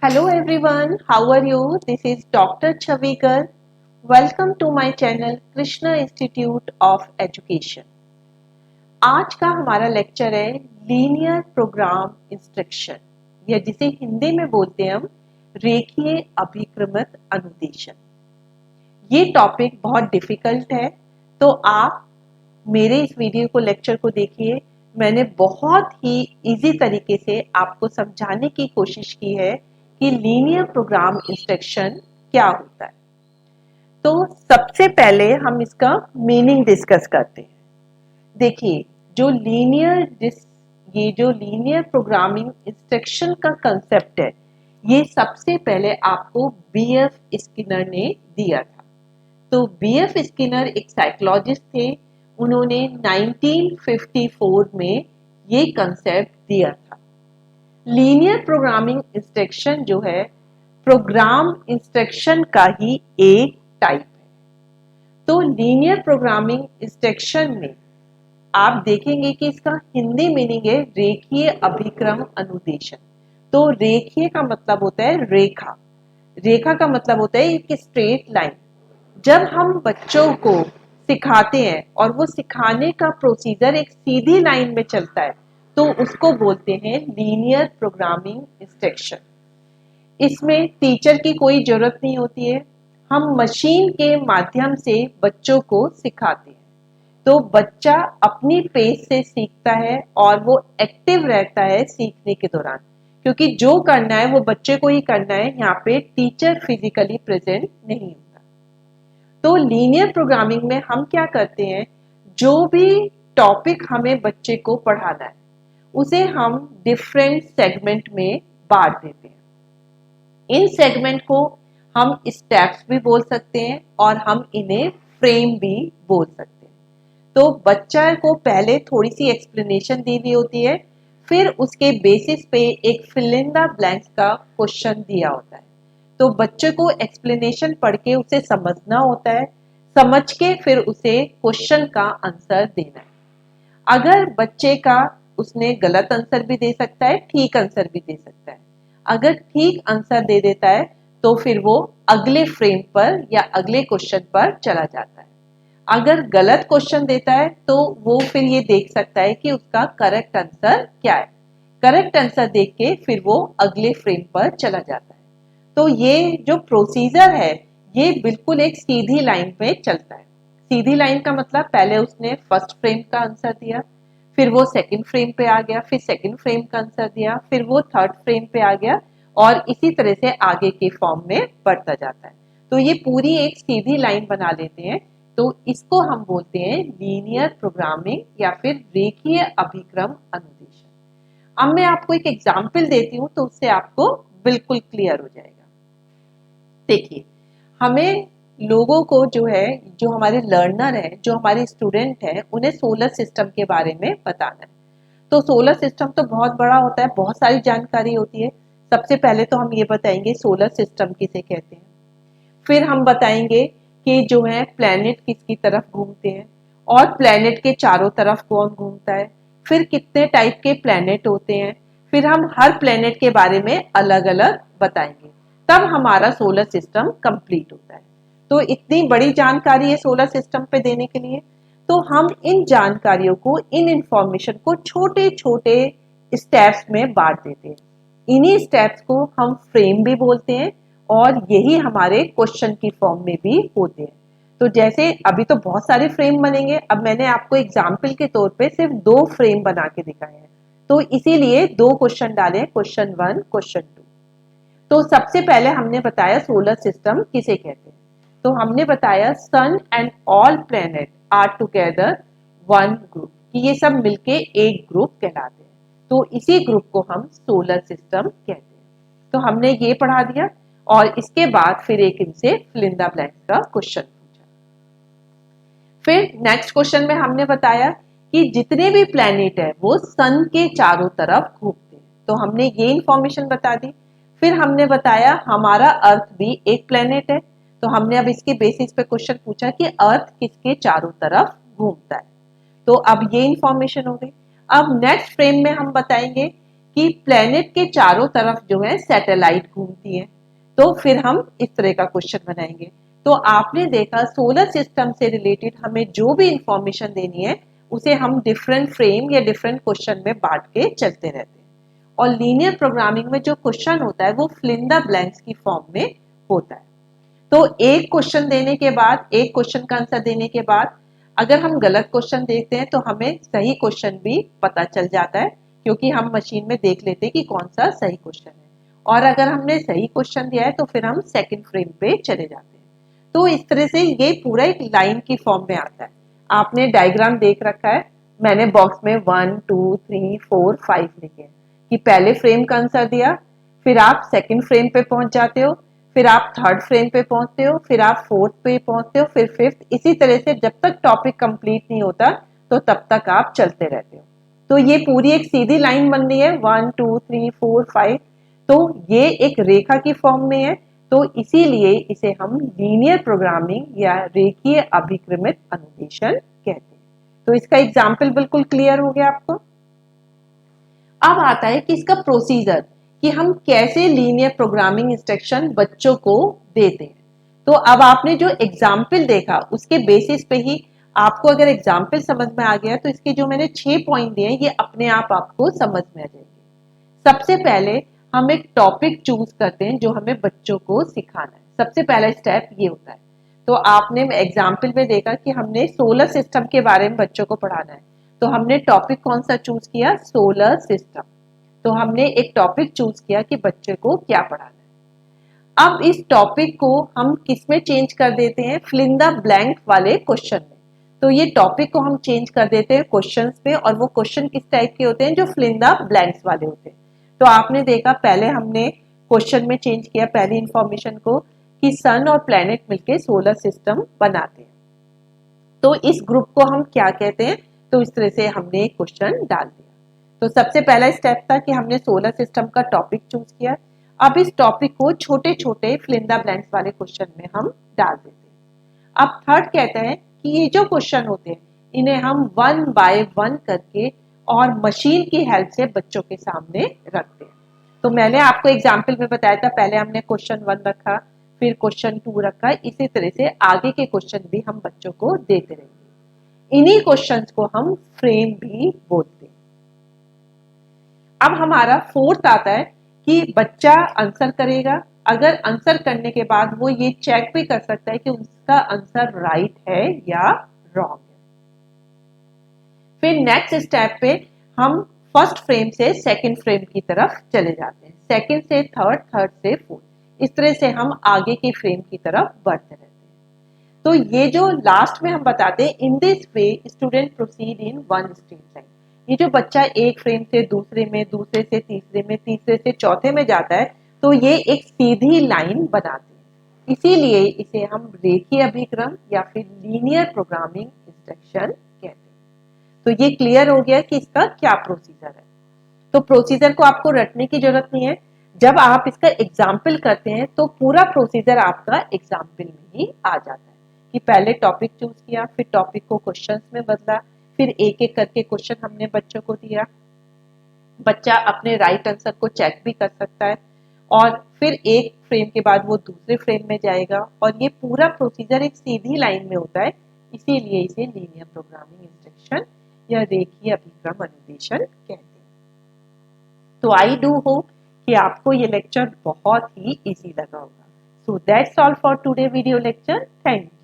Hello everyone, how are you? This is Dr. Chavikar. Welcome to my channel Krishna Institute of Education. आज का हमारा lecture है linear programme instruction या जिसे हिंदी में बोलते हैं हम रेखीय अभिक्रमित अनुदेशन। ये टॉपिक बहुत डिफिकल्ट है, तो आप मेरे इस वीडियो को लेक्चर को देखिए। मैंने बहुत ही इजी तरीके से आपको समझाने की कोशिश की है कि लीनियर प्रोग्राम इंस्ट्रक्शन क्या होता है। तो सबसे पहले हम इसका मीनिंग डिस्कस करते हैं। देखिए, ये जो लीनियर प्रोग्रामिंग इंस्ट्रक्शन का कंसेप्ट है, ये सबसे पहले आपको बीएफ स्किनर ने दिया था। तो बीएफ स्किनर एक साइकोलॉजिस्ट थे, उन्होंने 1954 में ये कंसेप्ट दिया था। लीनियर प्रोग्रामिंग इंस्ट्रक्शन जो है प्रोग्राम इंस्ट्रक्शन का ही एक टाइप है। तो लीनियर प्रोग्रामिंग इंस्ट्रक्शन में आप देखेंगे कि इसका हिंदी मीनिंग है रेखीय अभिक्रम अनुदेशन। तो रेखीय का मतलब होता है रेखा, रेखा का मतलब होता है एक स्ट्रेट लाइन। जब हम बच्चों को सिखाते हैं और वो सिखाने का प्रोसीजर एक सीधी लाइन में चलता है, तो उसको बोलते हैं लीनियर प्रोग्रामिंग इंस्ट्रक्शन। इसमें टीचर की कोई जरूरत नहीं होती है, हम मशीन के माध्यम से बच्चों को सिखाते हैं। तो बच्चा अपनी पेस से सीखता है और वो एक्टिव रहता है सीखने के दौरान, क्योंकि जो करना है वो बच्चे को ही करना है, यहाँ पे टीचर फिजिकली प्रेजेंट नहीं होता। तो लीनियर प्रोग्रामिंग में हम क्या करते हैं, जो भी टॉपिक हमें बच्चे को पढ़ाना है उसे हम डिफरेंट सेगमेंट में बांट देते हैं। इन सेगमेंट को हम स्टेप्स भी बोल सकते हैं और हम इन्हें फ्रेम भी बोल सकते हैं। तो बच्चा को पहले थोड़ी सी एक्सप्लेनेशन दी हुई होती है, फिर उसके बेसिस पे एक फिल इन द ब्लैंक्स का क्वेश्चन दिया होता है। तो बच्चे को एक्सप्लेनेशन पढ़ के उसे समझना होता है, समझ के फिर उसे क्वेश्चन का आंसर देना है। अगर बच्चे का उसने गलत आंसर भी दे सकता है, ठीक आंसर भी दे सकता है। अगर ठीक आंसर दे देता है तो फिर वो अगले फ्रेम पर या अगले क्वेश्चन पर चला जाता है। अगर गलत क्वेश्चन देता है तो वो फिर ये देख सकता है कि उसका करेक्ट आंसर क्या है। करेक्ट आंसर देख के फिर वो अगले फ्रेम पर चला जाता है। तो ये जो प्रोसीजर है ये बिल्कुल एक सीधी लाइन पे चलता है। सीधी लाइन का मतलब पहले उसने फर्स्ट फ्रेम का आंसर दिया, फिर वो सेकंड फ्रेम पे आ गया, फिर सेकंड फ्रेम का आंसर दिया, फिर वो थर्ड फ्रेम पे आ गया और इसी तरह से आगे के फॉर्म में बढ़ता जाता है। तो ये पूरी एक सीधी लाइन बना लेते हैं। तो इसको हम बोलते हैं लीनियर प्रोग्रामिंग या फिर रेखीय अभिक्रम अनुदेशन। अब मैं आपको एक एग्जाम्पल देती हूँ तो उससे आपको बिल्कुल क्लियर हो जाएगा। देखिए, हमें लोगों को जो है, जो हमारे लर्नर है, जो हमारे स्टूडेंट है, उन्हें सोलर सिस्टम के बारे में बताना है। तो सोलर सिस्टम तो बहुत बड़ा होता है, बहुत सारी जानकारी होती है। सबसे पहले तो हम ये बताएंगे सोलर सिस्टम किसे कहते हैं, फिर हम बताएंगे कि जो है प्लैनेट किसकी तरफ घूमते हैं और प्लैनेट के चारों तरफ कौन घूमता है, फिर कितने टाइप के प्लैनेट होते हैं, फिर हम हर प्लैनेट के बारे में अलग अलग बताएंगे। तब हमारा सोलर सिस्टम कंप्लीट होता है। तो इतनी बड़ी जानकारी है सोलर सिस्टम पे देने के लिए, तो हम इन जानकारियों को, इन इंफॉर्मेशन को छोटे छोटे स्टेप्स में बांट देते हैं। इन्हीं स्टेप्स को हम फ्रेम भी बोलते हैं और यही हमारे क्वेश्चन की फॉर्म में भी होते हैं। तो जैसे अभी तो बहुत सारे फ्रेम बनेंगे, अब मैंने आपको एग्जाम्पल के तौर पे सिर्फ 2 फ्रेम बना के दिखाए हैं, तो इसीलिए 2 क्वेश्चन डाले, क्वेश्चन 1, क्वेश्चन 2। तो सबसे पहले हमने बताया सोलर सिस्टम किसे कहते हैं। तो हमने बताया sun and all planet are together one group, कि ये सब मिलके एक ग्रुप कहलाते हैं। तो इसी ग्रुप को हम सोलर सिस्टम कहते हैं। तो हमने ये पढ़ा दिया और इसके बाद फिर एक इनसे फिल इन द ब्लैंक्स का क्वेश्चन पूछा। फिर नेक्स्ट क्वेश्चन में हमने बताया कि जितने भी प्लैनेट है वो सन के चारों तरफ घूमते हैं। तो हमने ये इंफॉर्मेशन बता दी। फिर हमने बताया हमारा अर्थ भी एक प्लेनेट है, तो हमने अब इसके बेसिस पे क्वेश्चन पूछा कि अर्थ किसके चारों तरफ घूमता है। तो अब ये इंफॉर्मेशन हो गई। अब नेक्स्ट फ्रेम में हम बताएंगे कि प्लेनेट के चारों तरफ जो है सैटेलाइट घूमती है। तो फिर हम इस तरह का क्वेश्चन बनाएंगे। तो आपने देखा सोलर सिस्टम से रिलेटेड हमें जो भी इंफॉर्मेशन देनी है उसे हम डिफरेंट फ्रेम या डिफरेंट क्वेश्चन में बांट के चलते रहते हैं। और लीनियर प्रोग्रामिंग में जो क्वेश्चन होता है वो फिल इन द ब्लैंक्स की फॉर्म में होता है। तो एक क्वेश्चन देने के बाद, एक क्वेश्चन का आंसर देने के बाद अगर हम गलत क्वेश्चन देखते हैं तो हमें सही क्वेश्चन भी पता चल जाता है, क्योंकि हम मशीन में देख लेते हैं कि कौन सा सही क्वेश्चन है। और अगर हमने सही क्वेश्चन दिया है तो फिर हम सेकंड फ्रेम पे चले जाते हैं। तो इस तरह से ये पूरा एक लाइन की फॉर्म में आता है। आपने डायग्राम देख रखा है, मैंने बॉक्स में 1 2 3 4 5 लिखे हैं कि पहले फ्रेम का आंसर दिया, फिर आप सेकंड फ्रेम पे पहुंच जाते हो, फिर आप थर्ड फ्रेम पे पहुंचते हो, फिर आप फोर्थ पे पहुंचते हो, फिर फिफ्थ, इसी तरह से जब तक टॉपिक कंप्लीट नहीं होता तो तब तक आप चलते रहते हो। तो ये पूरी एक सीधी लाइन बन रही है 1 2 3 4 5। तो ये एक रेखा की फॉर्म में है, तो इसीलिए इसे हम लीनियर प्रोग्रामिंग या रेखीय अभिक्रमित अनुदेशन कहते हैं। तो इसका एग्जाम्पल बिल्कुल क्लियर हो गया आपको। अब आता है कि इसका प्रोसीजर, कि हम कैसे लीनियर प्रोग्रामिंग इंस्ट्रक्शन बच्चों को देते हैं। तो अब आपने जो एग्जाम्पल देखा उसके बेसिस पे ही आपको अगर एग्जाम्पल समझ में आ गया तो इसके जो मैंने 6 पॉइंट दिए ये अपने आप आपको समझ में आ जाएंगे। सबसे पहले हम एक टॉपिक चूज करते हैं जो हमें बच्चों को सिखाना है। सबसे पहला स्टेप ये होता है। तो आपने एग्जाम्पल में देखा कि हमने सोलर सिस्टम के बारे में बच्चों को पढ़ाना है, तो हमने टॉपिक कौन सा चूज किया? Solar system. तो हमने एक टॉपिक चूज किया कि बच्चे को क्या पढ़ाना है। अब इस टॉपिक को हम किस में चेंज कर देते हैं? फिल इन द ब्लैंक वाले क्वेश्चन में। तो ये टॉपिक को हम चेंज कर देते हैं क्वेश्चंस में, और वो क्वेश्चन किस टाइप के होते हैं? जो फिल इन द ब्लैंक्स वाले होते हैं। तो आपने देखा पहले हमने क्वेश्चन में चेंज किया पहली इंफॉर्मेशन को कि सन और प्लैनेट मिलके सोलर सिस्टम बनाते हैं। तो इस ग्रुप को हम क्या कहते हैं? तो इस तरह से हमने एक क्वेश्चन डाल दिया। तो सबसे पहला स्टेप था कि हमने सोलर सिस्टम का टॉपिक चूज किया। अब इस टॉपिक को छोटे छोटे फिल इन द ब्लैंक्स वाले क्वेश्चन में हम डाल देते हैं। अब थर्ड कहता है कि ये जो क्वेश्चन होते हैं इन्हें हम 1 बाय 1 करके और मशीन की हेल्प से बच्चों के सामने रखते हैं। तो मैंने आपको एग्जाम्पल में बताया था, पहले हमने क्वेश्चन 1 रखा, फिर क्वेश्चन 2 रखा, इसी तरह से आगे के क्वेश्चन भी हम बच्चों को देते रहेंगे। इन्हीं क्वेश्चंस को हम फ्रेम भी बोलते हैं। अब हमारा फोर्थ आता है कि बच्चा आंसर करेगा। अगर आंसर करने के बाद वो ये चेक भी कर सकता है कि उसका आंसर राइट है या रॉन्ग है। फिर नेक्स्ट स्टेप पे हम फर्स्ट फ्रेम से सेकंड फ्रेम की तरफ चले जाते हैं, सेकंड से थर्ड, थर्ड से फोर्थ, इस तरह से हम आगे के फ्रेम की तरफ बढ़ते रहते हैं। तो ये जो लास्ट में हम बताते हैं, in this way student proceed in one stream line. ये जो बच्चा एक फ्रेम से दूसरे में, दूसरे से तीसरे में, तीसरे से चौथे में जाता है, तो ये एक सीधी लाइन बनाते हैं। इसीलिए इसे हम रेखीय अभिक्रम या फिर लीनियर प्रोग्रामिंग इंस्ट्रक्शन कहते हैं। तो ये क्लियर हो गया कि इसका क्या प्रोसीजर है। तो प्रोसीजर को आपको रटने की जरूरत नहीं है। जब आप इसका एग्जाम्पल करते हैं तो पूरा प्रोसीजर आपका एग्जाम्पल में ही आ जाता है कि पहले टॉपिक चूज किया, फिर टॉपिक को क्वेश्चंस में बदला, फिर एक एक करके क्वेश्चन हमने बच्चों को दिया। बच्चा अपने राइट आंसर को चेक भी कर सकता है, और फिर एक फ्रेम के बाद वो दूसरे फ्रेम में जाएगा, और ये पूरा प्रोसीजर एक सीधी लाइन में होता है। इसीलिए इसे लीनियर प्रोग्रामिंग इंस्ट्रक्शन या रेखीय अभिक्रम अनुदेशन कहते हैं। तो आई डू होप कि आपको ये लेक्चर बहुत ही इजी लगा होगा। So that's all for today video lecture. Thank you.